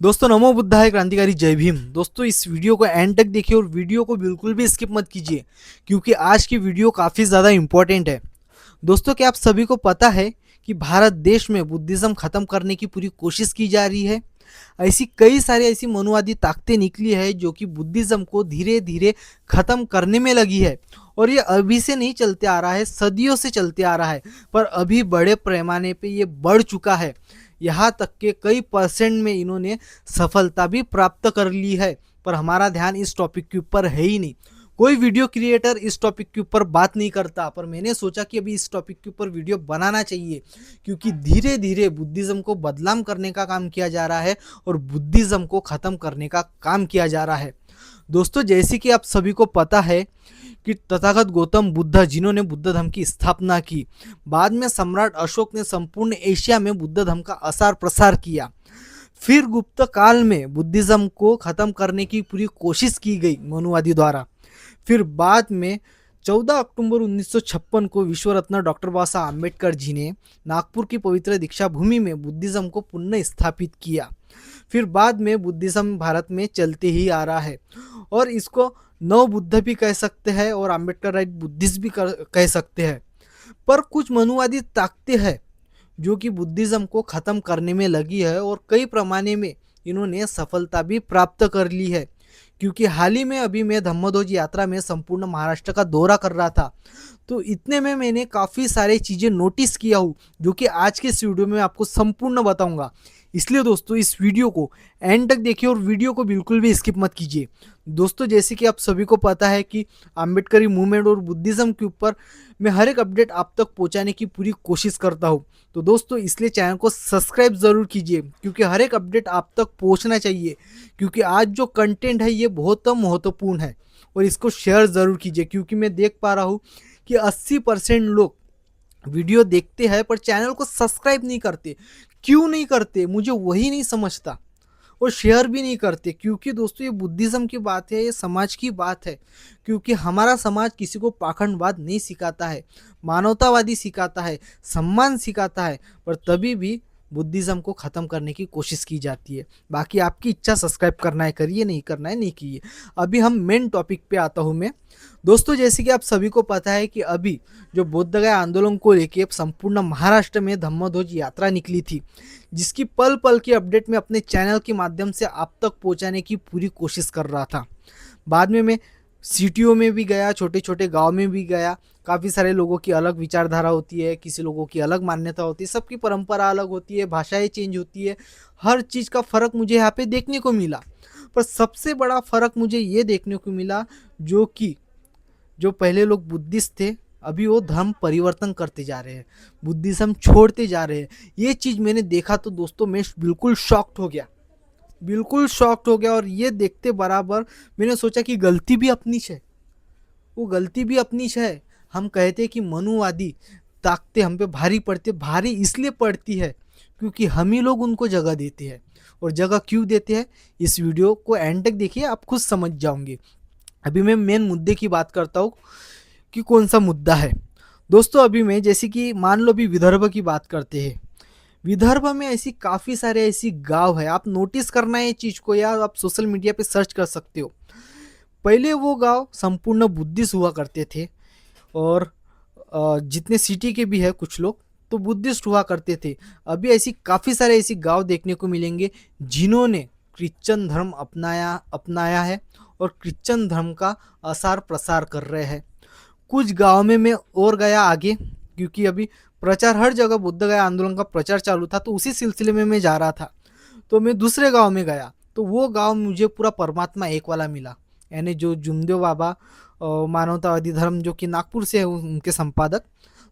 दोस्तों नमो बुद्धाय क्रांतिकारी जय भीम। दोस्तों इस वीडियो को एंड तक देखिए और वीडियो को बिल्कुल भी स्किप मत कीजिए क्योंकि आज की वीडियो काफ़ी ज़्यादा इम्पोर्टेंट है। दोस्तों क्या आप सभी को पता है कि भारत देश में बुद्धिज़्म ख़त्म करने की पूरी कोशिश की जा रही है। ऐसी कई सारी ऐसी मनुवादी ताकतें निकली है जो कि बुद्धिज़्म को धीरे धीरे ख़त्म करने में लगी है और ये अभी से नहीं चलते आ रहा है, सदियों से चलते आ रहा है, पर अभी बड़े पैमाने पे ये बढ़ चुका है। यहाँ तक के कई परसेंट में इन्होंने सफलता भी प्राप्त कर ली है, पर हमारा ध्यान इस टॉपिक के ऊपर है ही नहीं। कोई वीडियो क्रिएटर इस टॉपिक के ऊपर बात नहीं करता, पर मैंने सोचा कि अभी इस टॉपिक के ऊपर वीडियो बनाना चाहिए क्योंकि धीरे धीरे बुद्धिज़्म को बदनाम करने का काम किया जा रहा है और बुद्धिज़्म को ख़त्म करने का काम किया जा रहा है। दोस्तों जैसे कि आप सभी को पता है कि तथागत गौतम बुद्ध जिन्होंने बुद्ध धर्म की स्थापना की, बाद में सम्राट अशोक ने संपूर्ण एशिया में बुद्ध धर्म का असार प्रसार किया। फिर गुप्त काल में बुद्धिज़्म को ख़त्म करने की पूरी कोशिश की गई मनुवादी द्वारा। फिर बाद में 14 अक्टूबर 1956 को विश्व रत्न डॉक्टर बाबा साहब आम्बेडकर जी ने नागपुर की पवित्र दीक्षा भूमि में बुद्धिज़्म को पुनः स्थापित किया। फिर बाद में बुद्धिज़्म भारत में चलते ही आ रहा है और इसको नव बुद्ध भी कह सकते हैं और आम्बेडकर राइट बुद्धिस्ट भी कह सकते हैं। पर कुछ मनुवादी ताकतें हैं जो कि बुद्धिज़्म को ख़त्म करने में लगी है और कई पैमाने में इन्होंने सफलता भी प्राप्त कर ली है। क्योंकि हाल ही में अभी मैं धम्मध्वज यात्रा में संपूर्ण महाराष्ट्र का दौरा कर रहा था, तो इतने में मैंने काफ़ी सारी चीज़ें नोटिस किया हूँ जो कि आज के इस वीडियो में आपको संपूर्ण बताऊंगा। इसलिए दोस्तों इस वीडियो को एंड तक देखिए और वीडियो को बिल्कुल भी स्किप मत कीजिए। दोस्तों जैसे कि आप सभी को पता है कि आम्बेडकरी मूवमेंट और बुद्धिज़्म के ऊपर मैं हर एक अपडेट आप तक पहुंचाने की पूरी कोशिश करता हूं। तो दोस्तों इसलिए चैनल को सब्सक्राइब ज़रूर कीजिए क्योंकि हर एक अपडेट आप तक पहुंचना चाहिए, क्योंकि आज जो कंटेंट है ये बहुत महत्वपूर्ण है। और इसको शेयर ज़रूर कीजिए क्योंकि मैं देख पा रहा हूँ कि 80% लोग वीडियो देखते हैं पर चैनल को सब्सक्राइब नहीं करते। क्यों नहीं करते मुझे वही नहीं समझता, और शेयर भी नहीं करते। क्योंकि दोस्तों ये बुद्धिज़्म की बात है, ये समाज की बात है। क्योंकि हमारा समाज किसी को पाखंडवाद नहीं सिखाता है, मानवतावादी सिखाता है, सम्मान सिखाता है, पर तभी भी बुद्धिज़्म को ख़त्म करने की कोशिश की जाती है। बाकी आपकी इच्छा, सब्सक्राइब करना है करिए, नहीं करना है नहीं कीजिए। अभी हम मेन टॉपिक पे आता हूँ मैं। दोस्तों जैसे कि आप सभी को पता है कि अभी जो बोध गया आंदोलन को लेके संपूर्ण महाराष्ट्र में धम्मध्वज यात्रा निकली थी, जिसकी पल पल की अपडेट मैं अपने चैनल के माध्यम से आप तक पहुंचाने की पूरी कोशिश कर रहा था। बाद में मैं सिटियों में भी गया, छोटे छोटे गांव में भी गया। काफ़ी सारे लोगों की अलग विचारधारा होती है, किसी लोगों की अलग मान्यता होती है, सबकी परंपरा अलग होती है, भाषाएं चेंज होती है। हर चीज़ का फ़र्क मुझे यहाँ पे देखने को मिला। पर सबसे बड़ा फ़र्क मुझे ये देखने को मिला जो कि जो पहले लोग बुद्धिस्ट थे अभी वो धर्म परिवर्तन करते जा रहे हैं, बुद्धिज्म छोड़ते जा रहे हैं। ये चीज़ मैंने देखा तो दोस्तों मैं बिल्कुल शॉक्ड हो गया, बिल्कुल शॉक्ड हो गया। और ये देखते बराबर मैंने सोचा कि गलती भी अपनी है, वो गलती भी अपनी है। हम कहते कि मनुवादी ताकतें हम पे भारी पड़ती, भारी इसलिए पड़ती है क्योंकि हम ही लोग उनको जगह देते हैं। और जगह क्यों देते हैं इस वीडियो को एंड तक देखिए, आप खुद समझ जाओगे। अभी मैं मेन मुद्दे की बात करता हूँ कि कौन सा मुद्दा है। दोस्तों अभी मैं जैसे कि मान लो अभी विदर्भ की बात करते हैं। विदर्भ में ऐसी काफ़ी सारे ऐसी गांव है, आप नोटिस करना है चीज़ को, या आप सोशल मीडिया पे सर्च कर सकते हो। पहले वो गांव संपूर्ण बुद्धिस्ट हुआ करते थे और जितने सिटी के भी है कुछ लोग तो बुद्धिस्ट हुआ करते थे। अभी ऐसी काफ़ी सारे ऐसी गांव देखने को मिलेंगे जिन्होंने क्रिश्चियन धर्म अपनाया है और क्रिश्चियन धर्म का आसार प्रसार कर रहे हैं। कुछ गांव में मैं और गया आगे क्योंकि अभी प्रचार हर जगह बुद्ध गया आंदोलन का प्रचार चालू था, तो उसी सिलसिले में मैं जा रहा था। तो मैं दूसरे गांव में गया तो वो गांव मुझे पूरा परमात्मा एक वाला मिला। यानी जो जुमदेव बाबा मानवतावादी धर्म जो कि नागपुर से है उनके संपादक,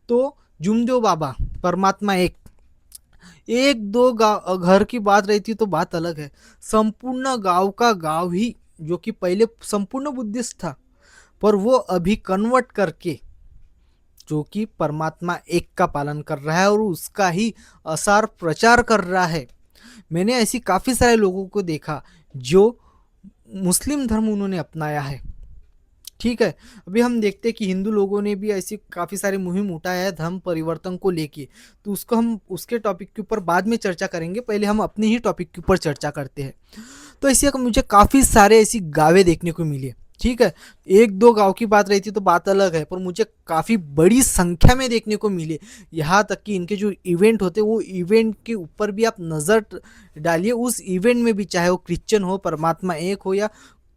तो जुमदेव बाबा परमात्मा एक, एक दो गाँव घर की बात रहती तो बात अलग है। संपूर्ण गांव का गांव ही जो कि पहले संपूर्ण बुद्धिस्ट था, पर वो अभी कन्वर्ट करके जो कि परमात्मा एक का पालन कर रहा है और उसका ही असार प्रचार कर रहा है। मैंने ऐसी काफ़ी सारे लोगों को देखा जो मुस्लिम धर्म उन्होंने अपनाया है, ठीक है। अभी हम देखते हैं कि हिंदू लोगों ने भी ऐसी काफ़ी सारी मुहिम उठाया है धर्म परिवर्तन को लेके, तो उसको हम उसके टॉपिक के ऊपर बाद में चर्चा करेंगे, पहले हम अपने ही टॉपिक के ऊपर चर्चा करते हैं। तो ऐसे मुझे काफ़ी सारे ऐसी गाँवें देखने को मिली, ठीक है। एक दो गांव की बात रही थी तो बात अलग है, पर मुझे काफ़ी बड़ी संख्या में देखने को मिले। यहाँ तक कि इनके जो इवेंट होते हैं वो इवेंट के ऊपर भी आप नज़र डालिए, उस इवेंट में भी चाहे वो क्रिश्चियन हो, परमात्मा एक हो, या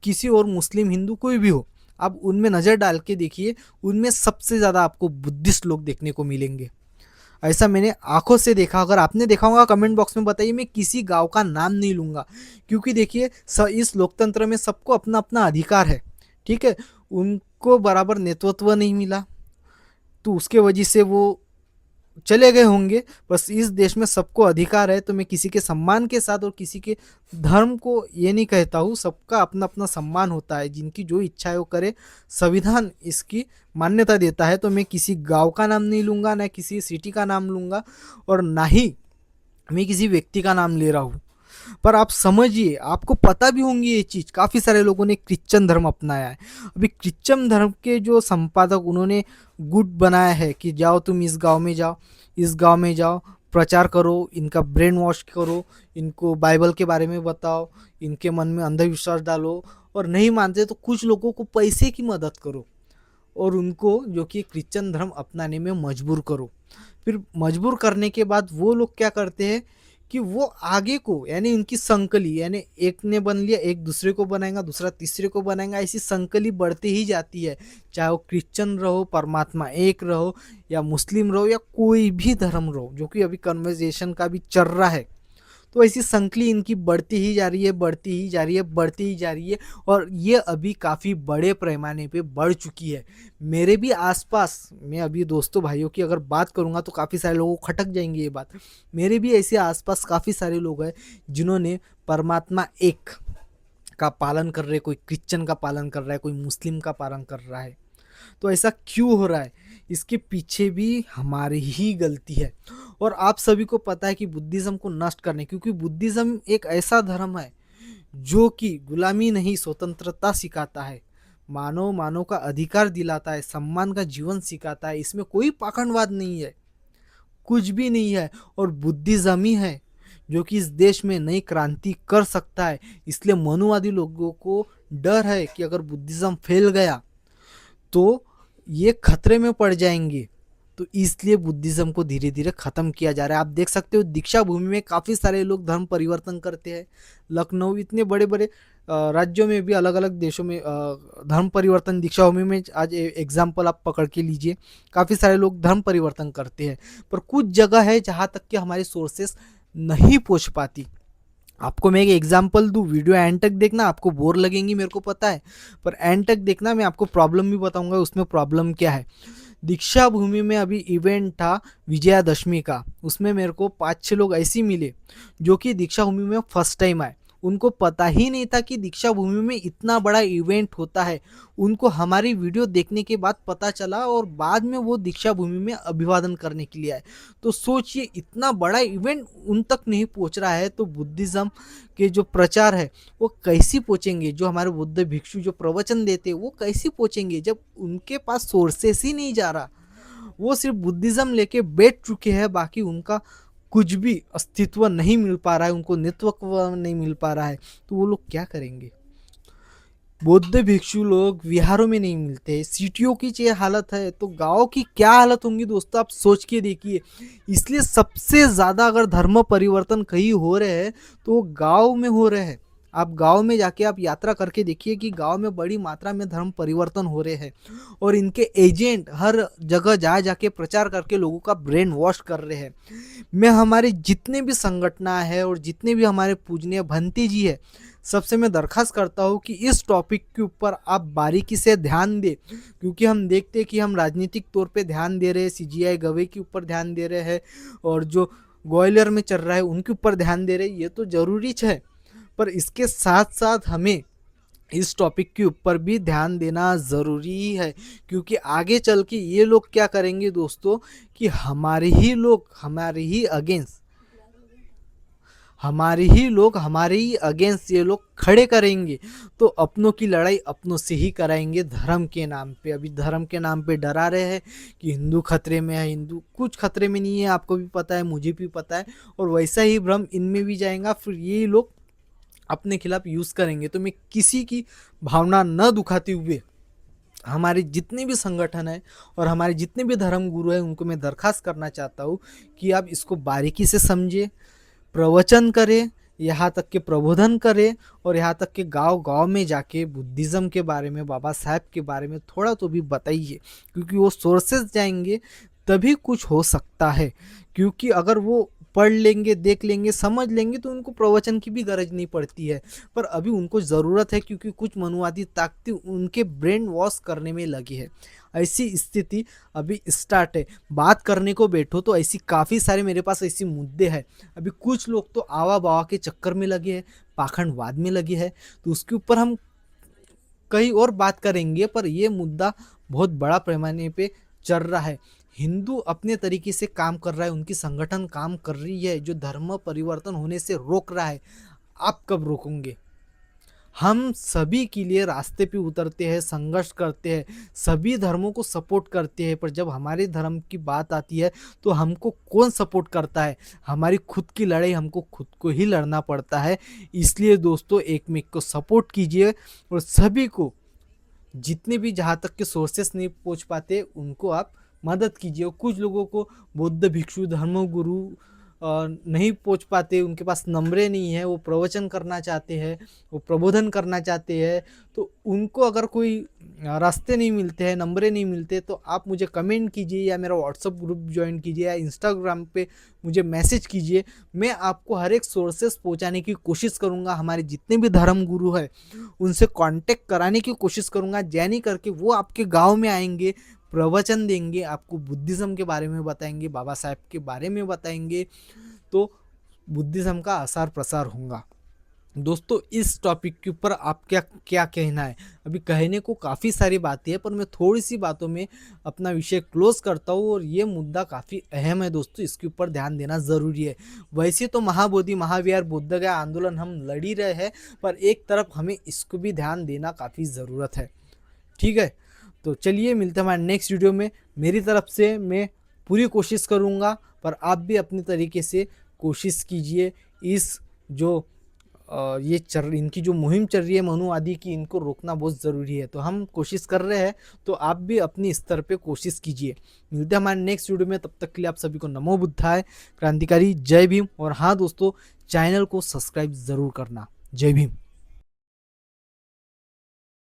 किसी और मुस्लिम हिंदू कोई भी हो, आप उनमें नज़र डाल के देखिए, उनमें सबसे ज़्यादा आपको बुद्धिस्ट लोग देखने को मिलेंगे। ऐसा मैंने आंखों से देखा। अगर आपने देखा होगा कमेंट बॉक्स में बताइए। मैं किसी गांव का नाम नहीं लूँगा, क्योंकि देखिए इस लोकतंत्र में सबको अपना अपना अधिकार है, ठीक है। उनको बराबर नेतृत्व नहीं मिला, तो उसके वजह से वो चले गए होंगे। बस इस देश में सबको अधिकार है, तो मैं किसी के सम्मान के साथ और किसी के धर्म को ये नहीं कहता हूँ। सबका अपना अपना सम्मान होता है, जिनकी जो इच्छा है वो करे, संविधान इसकी मान्यता देता है। तो मैं किसी गांव का नाम नहीं लूँगा, ना किसी सिटी का नाम लूँगा, और ना ही मैं किसी व्यक्ति का नाम ले रहा हूँ। पर आप समझिए, आपको पता भी होंगी ये चीज़, काफ़ी सारे लोगों ने क्रिश्चियन धर्म अपनाया है। अभी क्रिश्चियन धर्म के जो संपादक, उन्होंने गुट बनाया है कि जाओ तुम इस गांव में जाओ, इस गांव में जाओ, प्रचार करो, इनका ब्रेन वॉश करो, इनको बाइबल के बारे में बताओ, इनके मन में अंधविश्वास डालो, और नहीं मानते तो कुछ लोगों को पैसे की मदद करो, और उनको जो कि क्रिश्चियन धर्म अपनाने में मजबूर करो। फिर मजबूर करने के बाद वो लोग क्या करते हैं कि वो आगे को, यानी इनकी संकली, यानी एक ने बन लिया, एक दूसरे को बनाएगा, दूसरा तीसरे को बनाएगा, ऐसी संकली बढ़ती ही जाती है। चाहे वो क्रिश्चियन रहो, परमात्मा एक रहो, या मुस्लिम रहो, या कोई भी धर्म रहो, जो कि अभी कन्वर्जेशन का भी चल रहा है। तो ऐसी संकली इनकी बढ़ती ही जा रही है, बढ़ती ही जा रही है, बढ़ती ही जा रही है, और ये अभी काफ़ी बड़े पैमाने पे बढ़ चुकी है। मेरे भी आसपास, मैं अभी दोस्तों भाइयों की अगर बात करूँगा तो काफ़ी सारे लोगों को खटक जाएंगे ये बात। मेरे भी ऐसे आसपास काफ़ी सारे लोग हैं जिन्होंने परमात्मा एक का पालन कर रहे, कोई क्रिश्चियन का पालन कर रहा है, कोई मुस्लिम का पालन कर रहा है। तो ऐसा क्यों हो रहा है? इसके पीछे भी हमारी ही गलती है। और आप सभी को पता है कि बुद्धिज़्म को नष्ट करने, क्योंकि बुद्धिज़्म एक ऐसा धर्म है जो कि गुलामी नहीं, स्वतंत्रता सिखाता है, मानव का अधिकार दिलाता है, सम्मान का जीवन सिखाता है। इसमें कोई पाखंडवाद नहीं है, कुछ भी नहीं है। और बुद्धिज़्म ही है जो कि इस देश में नई क्रांति कर सकता है। इसलिए मनुवादी लोगों को डर है कि अगर बुद्धिज़्म फैल गया तो ये खतरे में पड़ जाएंगे। तो इसलिए बुद्धिज़्म को धीरे धीरे ख़त्म किया जा रहा है। आप देख सकते हो दीक्षा भूमि में काफ़ी सारे लोग धर्म परिवर्तन करते हैं। लखनऊ, इतने बड़े बड़े राज्यों में भी, अलग अलग देशों में धर्म परिवर्तन, दीक्षा भूमि में आज एग्जाम्पल आप पकड़ के लीजिए, काफ़ी सारे लोग धर्म परिवर्तन करते हैं। पर कुछ जगह है जहाँ तक कि हमारी सोर्सेस नहीं पहुँच पाती। आपको मैं एक एग्जांपल दूँ, वीडियो एंड तक देखना, आपको बोर लगेंगी मेरे को पता है, पर एंड तक देखना, मैं आपको प्रॉब्लम भी बताऊंगा उसमें प्रॉब्लम क्या है। दीक्षा भूमि में अभी इवेंट था विजयादशमी का, उसमें मेरे को 5-6 लोग ऐसे मिले जो कि दीक्षा भूमि में फर्स्ट टाइम आए। उनको पता ही नहीं था कि दीक्षा भूमि में इतना बड़ा इवेंट होता है। उनको हमारी वीडियो देखने के बाद पता चला, और बाद में वो दीक्षा भूमि में अभिवादन करने के लिए आए। तो सोचिए, इतना बड़ा इवेंट उन तक नहीं पहुंच रहा है, तो बुद्धिज़्म के जो प्रचार है वो कैसी पहुंचेंगे? जो हमारे बुद्ध भिक्षु जो प्रवचन देते हैं वो कैसी पहुंचेंगे, जब उनके पास सोर्सेस ही नहीं जा रहा। वो सिर्फ बुद्धिज़्म लेके बैठ चुके हैं, बाकी उनका कुछ भी अस्तित्व नहीं मिल पा रहा है, उनको नेतृत्व नहीं मिल पा रहा है। तो वो लोग क्या करेंगे? बौद्ध भिक्षु लोग विहारों में नहीं मिलते, सिटियों की ये हालत है, तो गाँव की क्या हालत होंगी दोस्तों, आप सोच के देखिए। इसलिए सबसे ज़्यादा अगर धर्म परिवर्तन कहीं हो रहे हैं तो गाँव में हो रहे हैं। आप गांव में जाके आप यात्रा करके देखिए कि गांव में बड़ी मात्रा में धर्म परिवर्तन हो रहे हैं, और इनके एजेंट हर जगह जा जाके प्रचार करके लोगों का ब्रेन वॉश कर रहे हैं। मैं हमारे जितने भी संगठना है और जितने भी हमारे पूजनीय भंती जी है, सबसे मैं दरख्वास्त करता हूँ कि इस टॉपिक के ऊपर आप बारीकी से ध्यान दें, क्योंकि हम देखते हैं कि हम राजनीतिक तौर पे ध्यान दे रहे हैं, CGI गवे के ऊपर ध्यान दे रहे हैं, और जो ग्वालियर में चल रहा है उनके ऊपर ध्यान दे रहे हैं, ये तो ज़रूरी है। पर इसके साथ साथ हमें इस टॉपिक के ऊपर भी ध्यान देना ज़रूरी है, क्योंकि आगे चल के ये लोग क्या करेंगे दोस्तों कि हमारे ही लोग, हमारे ही अगेंस्ट हमारे ही लोग हमारे ही अगेंस्ट ये लोग खड़े करेंगे, तो अपनों की लड़ाई अपनों से ही कराएंगे धर्म के नाम पे। अभी धर्म के नाम पे डरा रहे हैं कि हिंदू खतरे में है। हिंदू कुछ खतरे में नहीं है, आपको भी पता है, मुझे भी पता है। और वैसा ही भ्रम इनमें भी जाएगा, फिर ये लोग अपने खिलाफ यूज करेंगे। तो मैं किसी की भावना न दुखाते हुए हमारे जितने भी संगठन है और हमारे जितने भी धर्म गुरु हैं उनको मैं दरखास्त करना चाहता हूँ कि आप इसको बारीकी से समझे, प्रवचन करें, यहाँ तक के प्रबोधन करें, और यहाँ तक के गांव गांव में जाके बुद्धिज़्म के बारे में, बाबा साहब के बारे में थोड़ा तो भी बताइए। क्योंकि वो सोर्सेज जाएंगे तभी कुछ हो सकता है। क्योंकि अगर वो पढ़ लेंगे, देख लेंगे, समझ लेंगे तो उनको प्रवचन की भी गरज नहीं पड़ती है। पर अभी उनको ज़रूरत है, क्योंकि कुछ मनुवादी ताकतें उनके ब्रेन वॉश करने में लगी है। ऐसी स्थिति अभी स्टार्ट है। बात करने को बैठो तो ऐसी काफ़ी सारे मेरे पास ऐसे मुद्दे हैं। अभी कुछ लोग तो आवा बावा के चक्कर में लगे हैं, पाखंडवाद में लगे हैं, तो उसके ऊपर हम कहीं और बात करेंगे। पर ये मुद्दा बहुत बड़ा पैमाने पे चल रहा है। हिंदू अपने तरीके से काम कर रहा है, उनकी संगठन काम कर रही है जो धर्म परिवर्तन होने से रोक रहा है। आप कब रोकोगे? हम सभी के लिए रास्ते पे उतरते हैं, संघर्ष करते हैं, सभी धर्मों को सपोर्ट करते हैं, पर जब हमारे धर्म की बात आती है तो हमको कौन सपोर्ट करता है? हमारी खुद की लड़ाई हमको खुद को ही लड़ना पड़ता है। इसलिए दोस्तों, एक में को सपोर्ट कीजिए, और सभी को जितने भी जहाँ तक के सोर्सेस नहीं पहुँच पाते उनको आप मदद कीजिए। और कुछ लोगों को बुद्ध भिक्षु धर्म गुरु नहीं पहुंच पाते, उनके पास नंबरें नहीं है, वो प्रवचन करना चाहते हैं, वो प्रबोधन करना चाहते हैं, तो उनको अगर कोई रास्ते नहीं मिलते हैं, नंबरें नहीं मिलते, तो आप मुझे कमेंट कीजिए या मेरा व्हाट्सअप ग्रुप ज्वाइन कीजिए या इंस्टाग्राम पे मुझे मैसेज कीजिए। मैं आपको हर एक सोर्सेस पहुंचाने की कोशिश करूंगा। हमारे जितने भी धर्म गुरु हैं उनसे कांटेक्ट कराने की कोशिश करूंगा, जैनी करके वो आपके गांव में आएंगे, प्रवचन देंगे, आपको बुद्धिज़्म के बारे में बताएंगे, बाबा साहब के बारे में बताएंगे, तो बुद्धिज़्म का आसार प्रसार होगा। दोस्तों, इस टॉपिक के ऊपर आप क्या क्या कहना है? अभी कहने को काफ़ी सारी बातें हैं, पर मैं थोड़ी सी बातों में अपना विषय क्लोज करता हूँ। और ये मुद्दा काफ़ी अहम है दोस्तों, इसके ऊपर ध्यान देना ज़रूरी है। वैसे तो महाबोधि महाविहार बोधगया आंदोलन हम लड़ ही रहे हैं, पर एक तरफ हमें इसको भी ध्यान देना काफ़ी ज़रूरत है। ठीक है, तो चलिए मिलते हैं हमारे नेक्स्ट वीडियो में। मेरी तरफ से मैं पूरी कोशिश करूँगा, पर आप भी अपने तरीके से कोशिश कीजिए। इस जो इनकी जो मुहिम चल रही है मनुवादी की, इनको रोकना बहुत ज़रूरी है। तो हम कोशिश कर रहे हैं, तो आप भी अपनी स्तर पे कोशिश कीजिए। मिलते हैं हमारे नेक्स्ट वीडियो में, तब तक के लिए आप सभी को नमो बुद्धाय, क्रांतिकारी, जय भीम। और हाँ दोस्तों, चैनल को सब्सक्राइब ज़रूर करना। जय भीम।